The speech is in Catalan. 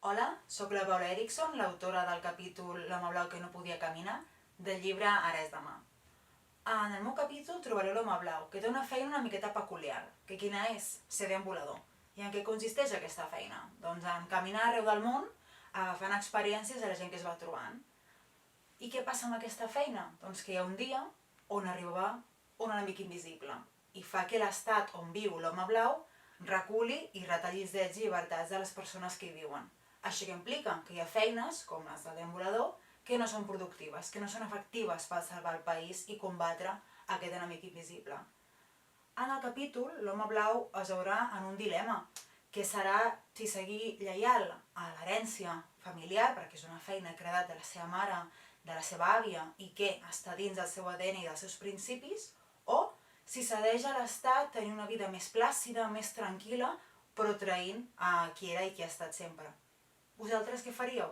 Hola, sóc la Paula Erickson, l'autora del capítol L'home blau que no podia caminar, del llibre Ara és demà. En el meu capítol trobareu l'home blau, que té una feina una miqueta peculiar, que quina és? Ser deambulador. I en què consisteix aquesta feina? Doncs en caminar arreu del món, agafant experiències de la gent que es va trobant. I què passa amb aquesta feina? Doncs que hi ha un dia on arriba un enemic invisible i fa que l'estat on viu l'home blau reculi i retalli els drets i llibertats de les persones que hi viuen. Això que implica que hi ha feines, com les del deambulador, que no són productives, que no són efectives per salvar el país i combatre aquest enemic invisible. En el capítol, l'home blau es veurà en un dilema, que serà si seguir lleial a l'herència familiar, perquè és una feina que ha heredat de la seva mare, de la seva àvia, i que està dins del seu ADN i dels seus principis, o si cedeix a l'estat tenir una vida més plàcida, més tranquil·la, però traint a qui era i qui ha estat sempre. Vosaltres què faríeu?